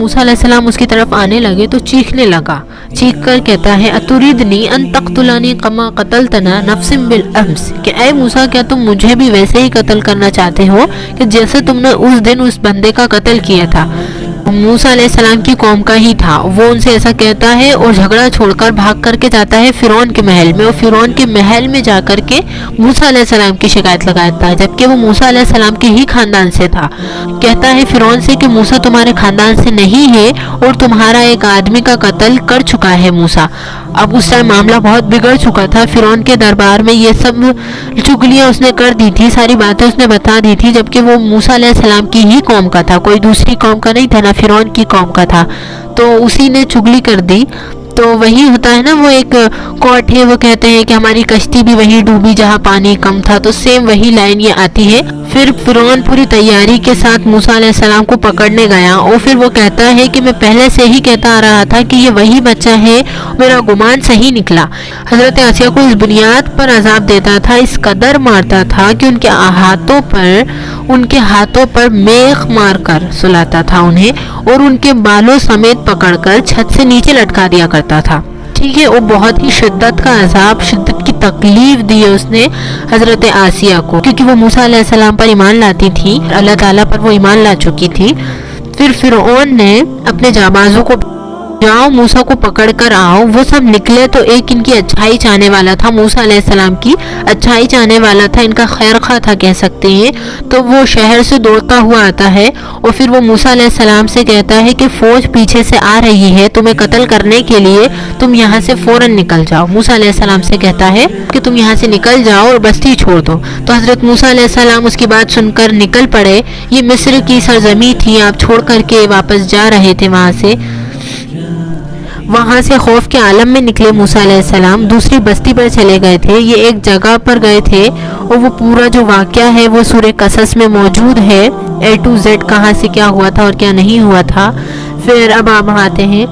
موسیٰ علیہ السلام اس کی طرف آنے لگے تو چیخنے لگا، چیخ کر کہتا ہے اتریدنی ان تقتلنی کما قتلتنا نفس بالامس، کہ اے موسیٰ کیا تم مجھے بھی ویسے ہی قتل کرنا چاہتے ہو کہ جیسے تم نے اس دن اس بندے کا قتل کیا تھا۔ موسیٰ علیہ السلام کی قوم کا ہی تھا، وہ ان سے ایسا کہتا ہے اور جھگڑا چھوڑ کر بھاگ کر کے جاتا ہے فرعون کے محل میں، اور فرعون کے محل میں جا کر کے موسیٰ علیہ السلام کی شکایت لگاتا ہے، جبکہ وہ موسیٰ علیہ السلام کے ہی خاندان سے تھا۔ کہتا ہے فرعون سے کہ موسیٰ تمہارے خاندان سے نہیں ہے اور تمہارا ایک آدمی کا قتل کر چکا ہے موسیٰ۔ اب اس ٹائم معاملہ بہت بگڑ چکا تھا، فرعون کے دربار میں یہ سب چگلیاں اس نے کر دی تھی، ساری باتیں اس نے بتا دی تھی، جبکہ وہ موسیٰ علیہ السلام کی ہی قوم کا تھا، کوئی دوسری قوم کا نہیں تھا، نہ فرعون کی قوم کا تھا، تو اسی نے چگلی کر دی۔ تو وہی ہوتا ہے نا، وہ ایک کوٹ ہے، وہ کہتے ہیں کہ ہماری کشتی بھی وہیں ڈوبی جہاں پانی کم تھا، تو سیم وہی لائن یہ آتی ہے۔ پھر فرعون پوری تیاری کے ساتھ موسیٰ علیہ السلام کو پکڑنے گیا، اور پھر وہ کہتا ہے کہ میں پہلے سے ہی کہتا آ رہا تھا کہ یہ وہی بچہ ہے، میرا گمان صحیح نکلا۔ حضرت آسیہ کو اس بنیاد پر عذاب دیتا تھا، اس قدر مارتا تھا کہ ان کے ہاتھوں پر میخ مار کر سلاتا تھا انہیں، اور ان کے بالوں سمیت پکڑ کر چھت سے نیچے لٹکا دیا کرتا تھا۔ ٹھیک ہے، وہ بہت ہی شدت کا عذاب، شدت کی تکلیف دی ہے اس نے حضرت آسیہ کو، کیونکہ وہ موسیٰ علیہ السلام پر ایمان لاتی تھی، اللہ تعالیٰ پر وہ ایمان لا چکی تھی۔ پھر فرعون نے اپنے جانبازوں کو جاؤ موسیٰ کو پکڑ کر آؤ، وہ سب نکلے تو ایک ان کی اچھائی چاہنے والا تھا، موسیٰ علیہ السلام کی اچھائی چاہنے والا تھا، ان کا خیر خواہ تھا کہہ سکتے ہیں، تو وہ شہر سے دوڑتا ہوا آتا ہے، اور پھر وہ موسیٰ علیہ السلام سے کہتا ہے کہ فوج پیچھے سے آ رہی ہے تمہیں قتل کرنے کے لیے، تم یہاں سے فوراً نکل جاؤ۔ موسیٰ علیہ السلام سے کہتا ہے کہ تم یہاں سے نکل جاؤ اور بستی چھوڑ دو۔ تو حضرت موسیٰ علیہ السلام اس کی بات سن کر نکل پڑے، یہ مصر کی سرزمین تھی، آپ چھوڑ کر کے واپس جا رہے تھے وہاں سے خوف کے عالم میں نکلے موسیٰ علیہ السلام، دوسری بستی پر چلے گئے تھے، یہ ایک جگہ پر گئے تھے، اور وہ پورا جو واقعہ ہے وہ سورہ قصص میں موجود ہے، A to Z کہاں سے کیا ہوا تھا اور کیا نہیں ہوا تھا۔ پھر اب آپ آتے ہیں،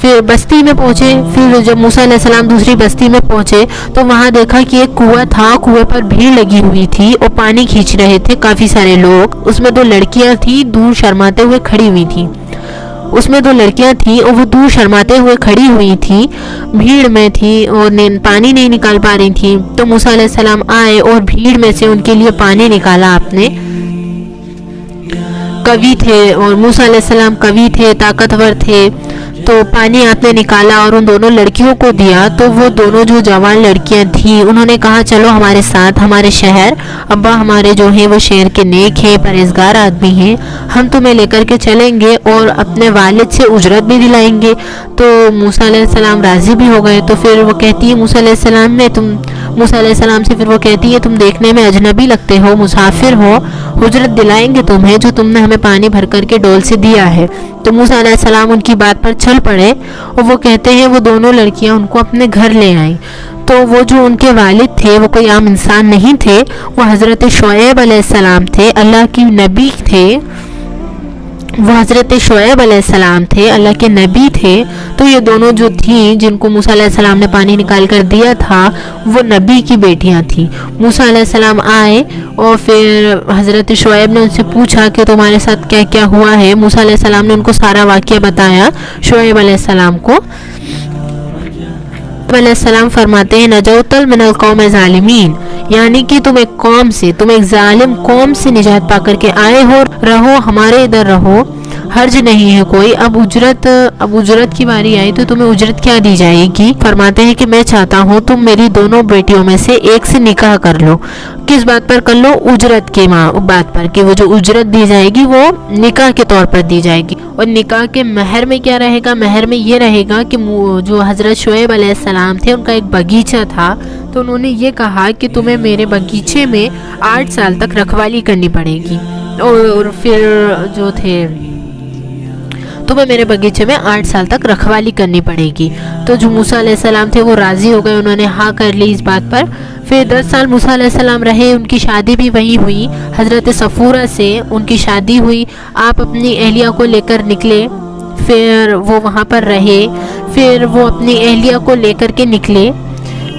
پھر بستی میں پہنچے، پھر جب موسیٰ علیہ السلام دوسری بستی میں پہنچے تو وہاں دیکھا کہ ایک کنواں تھا، کنویں پر بھیڑ لگی ہوئی تھی اور پانی کھینچ رہے تھے کافی سارے لوگ، اس میں 2 لڑکیاں تھیں دور شرماتے ہوئے کھڑی ہوئی تھیں، اور وہ دور شرماتے ہوئے کھڑی ہوئی تھی، بھیڑ میں تھی اور پانی نہیں نکال پا رہی تھی۔ تو موسیٰ علیہ السلام آئے اور بھیڑ میں سے ان کے لیے پانی نکالا، آپ نے قوی تھے، اور موسیٰ علیہ السلام قوی تھے، طاقتور تھے، تو پانی آپ نے نکالا اور ان دونوں لڑکیوں کو دیا۔ تو وہ دونوں جو جوان لڑکیاں تھیں انہوں نے کہا چلو ہمارے ساتھ، ہمارے شہر، ابا ہمارے جو ہیں وہ شہر کے نیک ہیں، پرہیزگار آدمی ہیں، ہم تمہیں لے کر کے چلیں گے اور اپنے والد سے اجرت بھی دلائیں گے۔ تو موسیٰ علیہ السلام راضی بھی ہو گئے۔ تو پھر وہ کہتی ہے موسیٰ علیہ السلام سے پھر وہ کہتی ہے تم دیکھنے میں اجنبی لگتے ہو، مسافر ہو، اجرت دلائیں گے تمہیں جو تم نے ہمیں پانی بھر کر کے ڈول سے دیا ہے۔ تو موسیٰ علیہ السلام ان کی بات پر چل پڑے، اور وہ کہتے ہیں وہ دونوں لڑکیاں ان کو اپنے گھر لے آئیں۔ تو وہ جو ان کے والد تھے وہ کوئی عام انسان نہیں تھے، وہ حضرت شعیب علیہ السلام تھے، اللہ کی نبی تھے، وہ حضرت شعیب علیہ السلام تھے، اللہ کے نبی تھے۔ تو یہ دونوں جو تھیں جن کو موسیٰ علیہ السلام نے پانی نکال کر دیا تھا وہ نبی کی بیٹیاں تھیں۔ موسیٰ علیہ السلام آئے اور پھر حضرت شعیب نے ان سے پوچھا کہ تمہارے ساتھ کیا کیا ہوا ہے۔ موسیٰ علیہ السلام نے ان کو سارا واقعہ بتایا شعیب علیہ السلام کو۔ علیہ السلام فرماتے ہیں نجوت من القوم ظالمین، یعنی کہ تم ایک ظالم قوم سے نجات پا کر کے آئے ہو، رہو ہمارے ادھر رہو، حرج نہیں ہے کوئی۔ اب اجرت کی باری آئی تو تمہیں اجرت کیا دی جائے گی؟ فرماتے ہیں کہ میں چاہتا ہوں تم میری دونوں بیٹیوں میں سے ایک سے نکاح کر لو۔ کس بات پر کر لو؟ اجرت کے بات پر، کہ وہ جو اجرت دی جائے گی وہ نکاح کے طور پر دی جائے گی۔ اور نکاح کے مہر میں کیا رہے گا؟ مہر میں یہ رہے گا کہ جو حضرت شعیب علیہ السلام تھے ان کا ایک باغیچہ تھا، تو انہوں نے یہ کہا کہ تمہیں میرے باغیچے میں 8 سال تک رکھوالی کرنی پڑے گی، اور پھر جو تھے تمہیں میرے باغیچے میں 8 سال تک رکھوالی کرنی پڑے گی۔ تو جو موسیٰ علیہ السلام تھے وہ راضی ہو گئے، انہوں نے ہاں کر لی اس بات پر۔ پھر 10 سال موسیٰ علیہ السلام رہے، ان کی شادی بھی وہی ہوئی، حضرت صفورہ سے ان کی شادی ہوئی، آپ اپنی اہلیہ کو لے کر نکلے، پھر وہ وہاں پر رہے، پھر وہ اپنی اہلیہ کو لے کر کے نکلے،